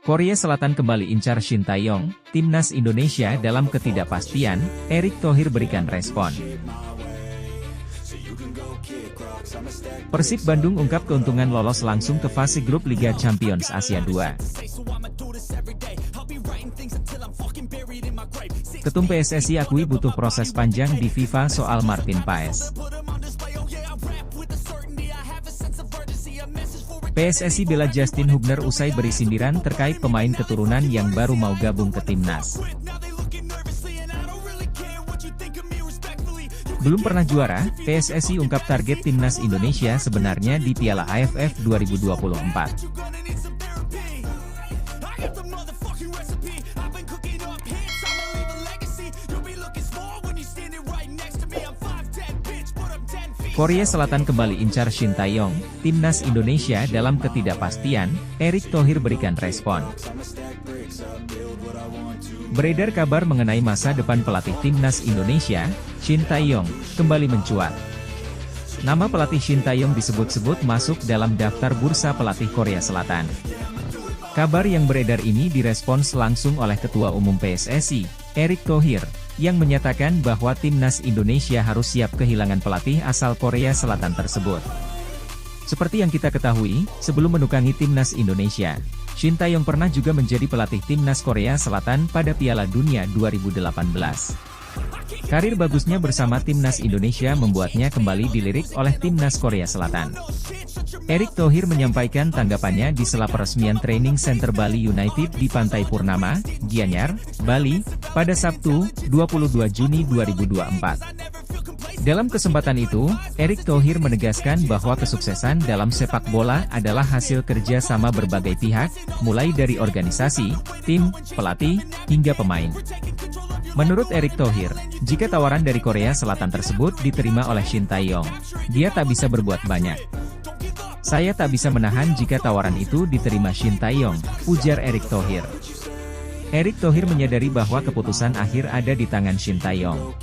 Korea Selatan kembali incar Shin Tae-yong, timnas Indonesia dalam ketidakpastian, Erick Thohir berikan respon. Persib Bandung ungkap keuntungan lolos langsung ke fase grup Liga Champions Asia 2. Ketum PSSI akui butuh proses panjang di FIFA soal Martin Paes. PSSI bela Justin Hubner usai beri sindiran terkait pemain keturunan yang baru mau gabung ke timnas. Belum pernah juara, PSSI ungkap target timnas Indonesia sebenarnya di Piala AFF 2024. Korea Selatan kembali incar Shin Tae-yong, timnas Indonesia dalam ketidakpastian, Erick Thohir berikan respon. Beredar kabar mengenai masa depan pelatih timnas Indonesia, Shin Tae-yong, kembali mencuat. Nama pelatih Shin Tae-yong disebut-sebut masuk dalam daftar bursa pelatih Korea Selatan. Kabar yang beredar ini direspons langsung oleh Ketua Umum PSSI, Erick Thohir, yang menyatakan bahwa timnas Indonesia harus siap kehilangan pelatih asal Korea Selatan tersebut. Seperti yang kita ketahui, sebelum menukangi timnas Indonesia, Shin Tae-yong pernah juga menjadi pelatih timnas Korea Selatan pada Piala Dunia 2018. Karir bagusnya bersama timnas Indonesia membuatnya kembali dilirik oleh timnas Korea Selatan. Erick Thohir menyampaikan tanggapannya di sela peresmian training center Bali United di Pantai Purnama, Gianyar, Bali, pada Sabtu, 22 Juni 2024. Dalam kesempatan itu, Erick Thohir menegaskan bahwa kesuksesan dalam sepak bola adalah hasil kerja sama berbagai pihak, mulai dari organisasi, tim, pelatih, hingga pemain. Menurut Erick Thohir, jika tawaran dari Korea Selatan tersebut diterima oleh Shin Tae-yong, dia tak bisa berbuat banyak. Saya tak bisa menahan jika tawaran itu diterima Shin Tae-yong, ujar Erick Thohir. Erick Thohir menyadari bahwa keputusan akhir ada di tangan Shin Tae-yong.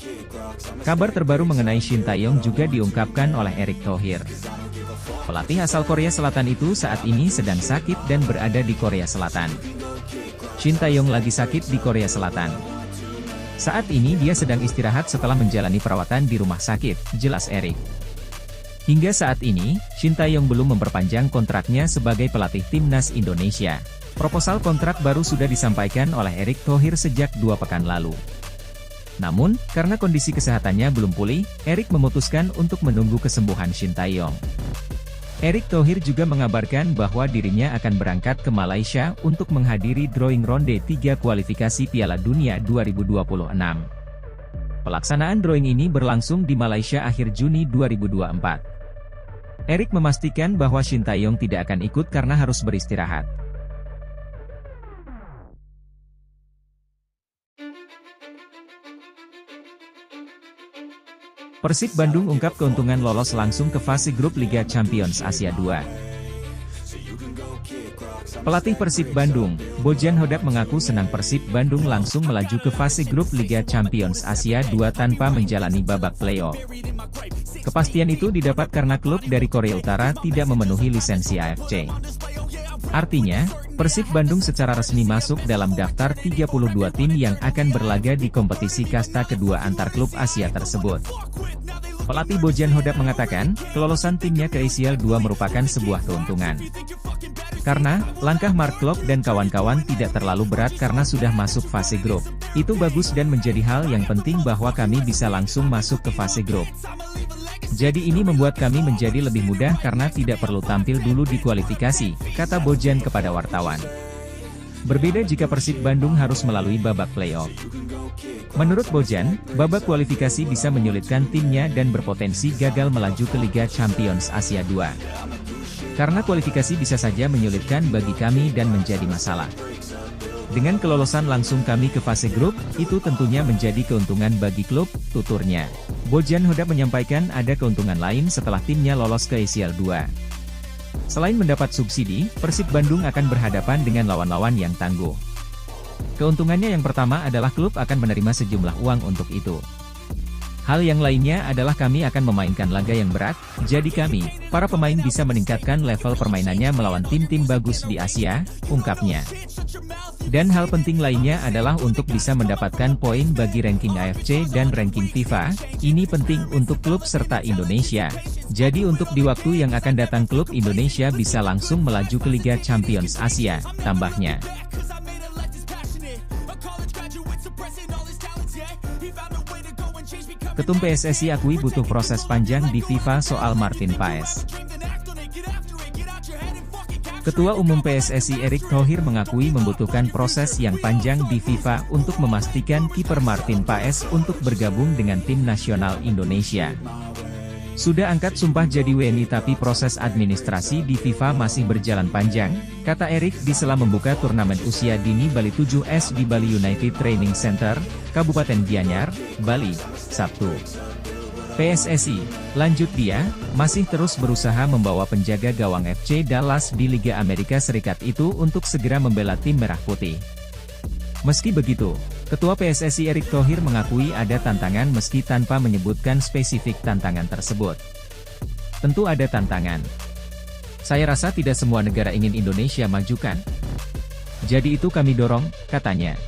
Kabar terbaru mengenai Shin Tae-yong juga diungkapkan oleh Erick Thohir. Pelatih asal Korea Selatan itu saat ini sedang sakit dan berada di Korea Selatan. Shin Tae-yong lagi sakit di Korea Selatan. Saat ini dia sedang istirahat setelah menjalani perawatan di rumah sakit, jelas Erick. Hingga saat ini, Shin Tae-yong belum memperpanjang kontraknya sebagai pelatih timnas Indonesia. Proposal kontrak baru sudah disampaikan oleh Erick Thohir sejak 2 pekan lalu. Namun, karena kondisi kesehatannya belum pulih, Erick memutuskan untuk menunggu kesembuhan Shin Tae-yong. Erick Thohir juga mengabarkan bahwa dirinya akan berangkat ke Malaysia untuk menghadiri drawing ronde 3 kualifikasi Piala Dunia 2026. Pelaksanaan drawing ini berlangsung di Malaysia akhir Juni 2024. Erick memastikan bahwa Shin Tae-yong tidak akan ikut karena harus beristirahat. Persib Bandung ungkap keuntungan lolos langsung ke fase grup Liga Champions Asia 2. Pelatih Persib Bandung, Bojan Hodak mengaku senang Persib Bandung langsung melaju ke fase grup Liga Champions Asia 2 tanpa menjalani babak playoff. Kepastian itu didapat karena klub dari Korea Utara tidak memenuhi lisensi AFC. Artinya, Persib Bandung secara resmi masuk dalam daftar 32 tim yang akan berlaga di kompetisi kasta kedua antar klub Asia tersebut. Pelatih Bojan Hodak mengatakan, kelolosan timnya ke ACL 2 merupakan sebuah keuntungan. Karena, langkah Mark Klok dan kawan-kawan tidak terlalu berat karena sudah masuk fase grup. Itu bagus dan menjadi hal yang penting bahwa kami bisa langsung masuk ke fase grup. Jadi ini membuat kami menjadi lebih mudah karena tidak perlu tampil dulu di kualifikasi, kata Bojan kepada wartawan. Berbeda jika Persib Bandung harus melalui babak playoff. Menurut Bojan, babak kualifikasi bisa menyulitkan timnya dan berpotensi gagal melaju ke Liga Champions Asia 2. Karena kualifikasi bisa saja menyulitkan bagi kami dan menjadi masalah. Dengan kelolosan langsung kami ke fase grup, itu tentunya menjadi keuntungan bagi klub, tuturnya. Bojan Hodak menyampaikan ada keuntungan lain setelah timnya lolos ke ACL 2. Selain mendapat subsidi, Persib Bandung akan berhadapan dengan lawan-lawan yang tangguh. Keuntungannya yang pertama adalah klub akan menerima sejumlah uang untuk itu. Hal yang lainnya adalah kami akan memainkan laga yang berat, jadi kami, para pemain bisa meningkatkan level permainannya melawan tim-tim bagus di Asia, ungkapnya. Dan hal penting lainnya adalah untuk bisa mendapatkan poin bagi ranking AFC dan ranking FIFA, ini penting untuk klub serta Indonesia. Jadi untuk di waktu yang akan datang klub Indonesia bisa langsung melaju ke Liga Champions Asia, tambahnya. Ketum PSSI akui butuh proses panjang di FIFA soal Martin Paes. Ketua Umum PSSI Erick Thohir mengakui membutuhkan proses yang panjang di FIFA untuk memastikan kiper Martin Paes untuk bergabung dengan tim nasional Indonesia. Sudah angkat sumpah jadi WNI tapi proses administrasi di FIFA masih berjalan panjang, kata Erick di sela membuka turnamen usia dini Bali 7S di Bali United Training Center, Kabupaten Gianyar, Bali, Sabtu. PSSI, lanjut dia, masih terus berusaha membawa penjaga gawang FC Dallas di Liga Amerika Serikat itu untuk segera membela tim Merah Putih. Meski begitu, Ketua PSSI Erick Thohir mengakui ada tantangan meski tanpa menyebutkan spesifik tantangan tersebut. Tentu ada tantangan. Saya rasa tidak semua negara ingin Indonesia majukan. Jadi itu kami dorong, katanya.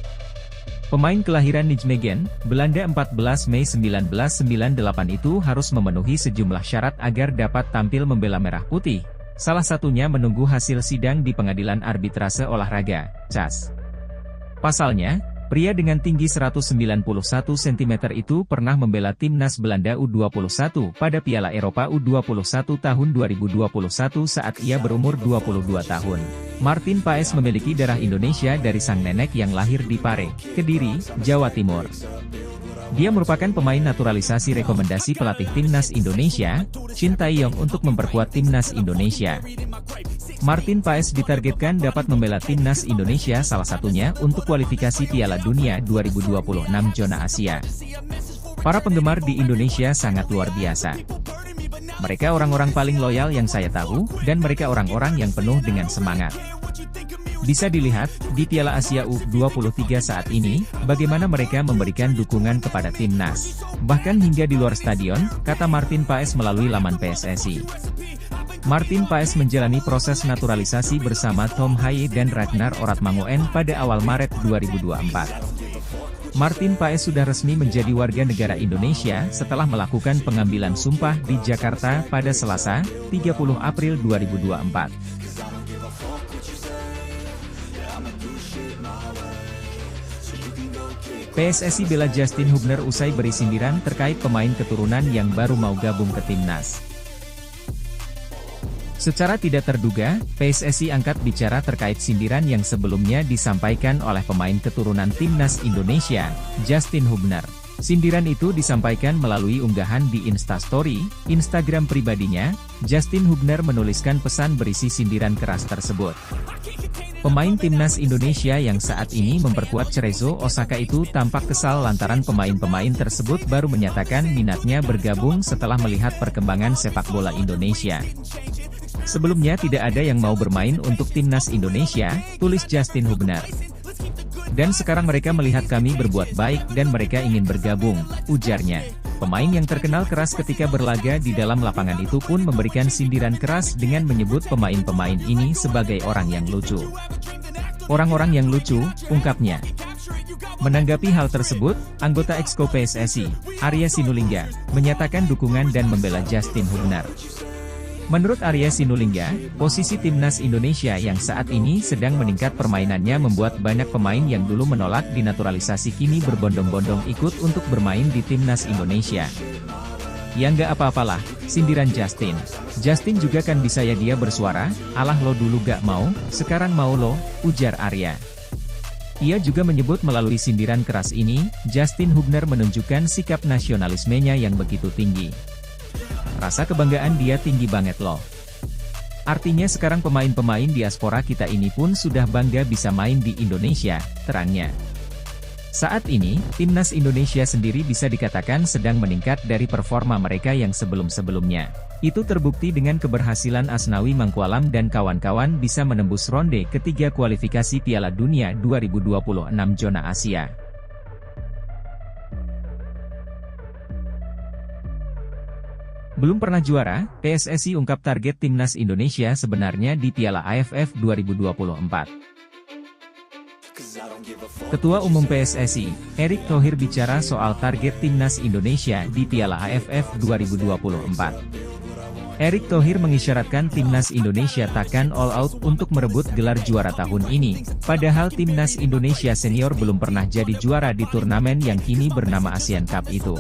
Pemain kelahiran Nijmegen, Belanda 14 Mei 1998 itu harus memenuhi sejumlah syarat agar dapat tampil membela Merah Putih. Salah satunya menunggu hasil sidang di Pengadilan Arbitrase Olahraga, CAS. Pasalnya, pria dengan tinggi 191 cm itu pernah membela timnas Belanda U21 pada Piala Eropa U21 tahun 2021 saat ia berumur 22 tahun. Martin Paes memiliki darah Indonesia dari sang nenek yang lahir di Pare, Kediri, Jawa Timur. Dia merupakan pemain naturalisasi rekomendasi pelatih timnas Indonesia, Shin Tae-yong untuk memperkuat timnas Indonesia. Martin Paes ditargetkan dapat membela timnas Indonesia salah satunya untuk kualifikasi Piala Dunia 2026 zona Asia. Para penggemar di Indonesia sangat luar biasa. Mereka orang-orang paling loyal yang saya tahu, dan mereka orang-orang yang penuh dengan semangat. Bisa dilihat, di Piala Asia U23 saat ini, bagaimana mereka memberikan dukungan kepada timnas. Bahkan hingga di luar stadion, kata Martin Paes melalui laman PSSI. Martin Paes menjalani proses naturalisasi bersama Tom Haye dan Ragnar Oratmangoen pada awal Maret 2024. Martin Paes sudah resmi menjadi warga negara Indonesia setelah melakukan pengambilan sumpah di Jakarta pada Selasa, 30 April 2024. PSSI bela Justin Hubner usai beri sindiran terkait pemain keturunan yang baru mau gabung ke timnas. Secara tidak terduga, PSSI angkat bicara terkait sindiran yang sebelumnya disampaikan oleh pemain keturunan timnas Indonesia, Justin Hubner. Sindiran itu disampaikan melalui unggahan di Instastory, Instagram pribadinya. Justin Hubner menuliskan pesan berisi sindiran keras tersebut. Pemain timnas Indonesia yang saat ini memperkuat Cerezo Osaka itu tampak kesal lantaran pemain-pemain tersebut baru menyatakan minatnya bergabung setelah melihat perkembangan sepak bola Indonesia. Sebelumnya tidak ada yang mau bermain untuk timnas Indonesia, tulis Justin Hubner. Dan sekarang mereka melihat kami berbuat baik dan mereka ingin bergabung, ujarnya. Pemain yang terkenal keras ketika berlaga di dalam lapangan itu pun memberikan sindiran keras dengan menyebut pemain-pemain ini sebagai orang yang lucu. Orang-orang yang lucu, ungkapnya. Menanggapi hal tersebut, anggota Exco PSSI, Arya Sinulinga, menyatakan dukungan dan membela Justin Hubner. Menurut Arya Sinulinga, posisi timnas Indonesia yang saat ini sedang meningkat permainannya membuat banyak pemain yang dulu menolak dinaturalisasi kini berbondong-bondong ikut untuk bermain di timnas Indonesia. Ya nggak apa-apalah, sindiran Justin. Justin juga kan bisa ya dia bersuara, alah lo dulu gak mau, sekarang mau lo, ujar Arya. Ia juga menyebut melalui sindiran keras ini, Justin Hubner menunjukkan sikap nasionalismenya yang begitu tinggi. Rasa kebanggaan dia tinggi banget loh. Artinya sekarang pemain-pemain diaspora kita ini pun sudah bangga bisa main di Indonesia, terangnya. Saat ini, timnas Indonesia sendiri bisa dikatakan sedang meningkat dari performa mereka yang sebelum-sebelumnya. Itu terbukti dengan keberhasilan Asnawi Mangkualam dan kawan-kawan bisa menembus ronde ketiga kualifikasi Piala Dunia 2026 zona Asia. Belum pernah juara, PSSI ungkap target timnas Indonesia sebenarnya di Piala AFF 2024. Ketua Umum PSSI, Erick Thohir bicara soal target Timnas Indonesia di Piala AFF 2024. Erick Thohir mengisyaratkan Timnas Indonesia takkan all out untuk merebut gelar juara tahun ini, padahal Timnas Indonesia Senior belum pernah jadi juara di turnamen yang kini bernama Asian Cup itu.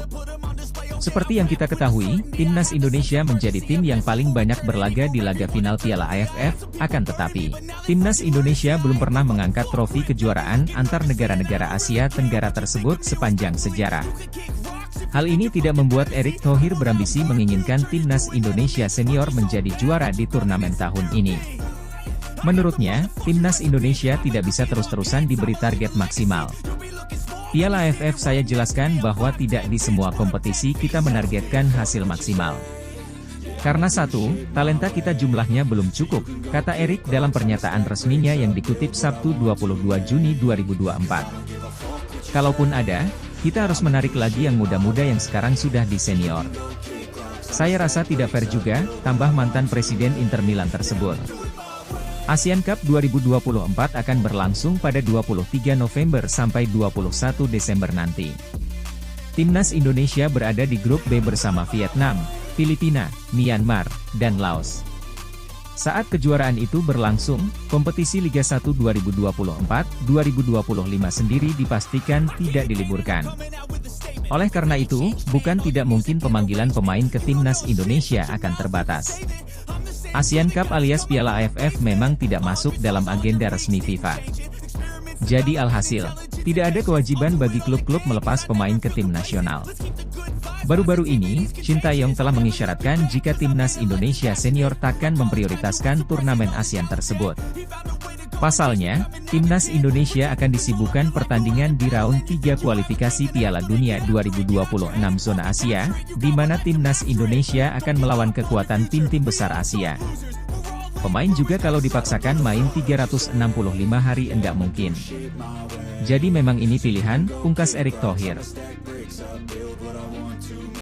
Seperti yang kita ketahui, Timnas Indonesia menjadi tim yang paling banyak berlaga di laga final Piala AFF, akan tetapi, Timnas Indonesia belum pernah mengangkat trofi kejuaraan antar negara-negara Asia Tenggara tersebut sepanjang sejarah. Hal ini tidak membuat Erick Thohir berambisi menginginkan Timnas Indonesia Senior menjadi juara di turnamen tahun ini. Menurutnya, Timnas Indonesia tidak bisa terus-terusan diberi target maksimal. Piala AFF saya jelaskan bahwa tidak di semua kompetisi kita menargetkan hasil maksimal. Karena satu, talenta kita jumlahnya belum cukup, kata Erick dalam pernyataan resminya yang dikutip Sabtu 22 Juni 2024. Kalaupun ada, kita harus menarik lagi yang muda-muda yang sekarang sudah di senior. Saya rasa tidak fair juga, tambah mantan Presiden Inter Milan tersebut. Asian Cup 2024 akan berlangsung pada 23 November sampai 21 Desember nanti. Timnas Indonesia berada di grup B bersama Vietnam, Filipina, Myanmar, dan Laos. Saat kejuaraan itu berlangsung, kompetisi Liga 1 2024-2025 sendiri dipastikan tidak diliburkan. Oleh karena itu, bukan tidak mungkin pemanggilan pemain ke Timnas Indonesia akan terbatas. Asian Cup alias Piala AFF memang tidak masuk dalam agenda resmi FIFA. Jadi alhasil, tidak ada kewajiban bagi klub-klub melepas pemain ke tim nasional. Baru-baru ini, Shin Tae-yong telah mengisyaratkan jika Timnas Indonesia Senior takkan memprioritaskan turnamen ASEAN tersebut. Pasalnya, Timnas Indonesia akan disibukkan pertandingan di round 3 kualifikasi Piala Dunia 2026 zona Asia, di mana Timnas Indonesia akan melawan kekuatan tim-tim besar Asia. Pemain juga kalau dipaksakan main 365 hari enggak mungkin. Jadi memang ini pilihan, pungkas Erick Thohir.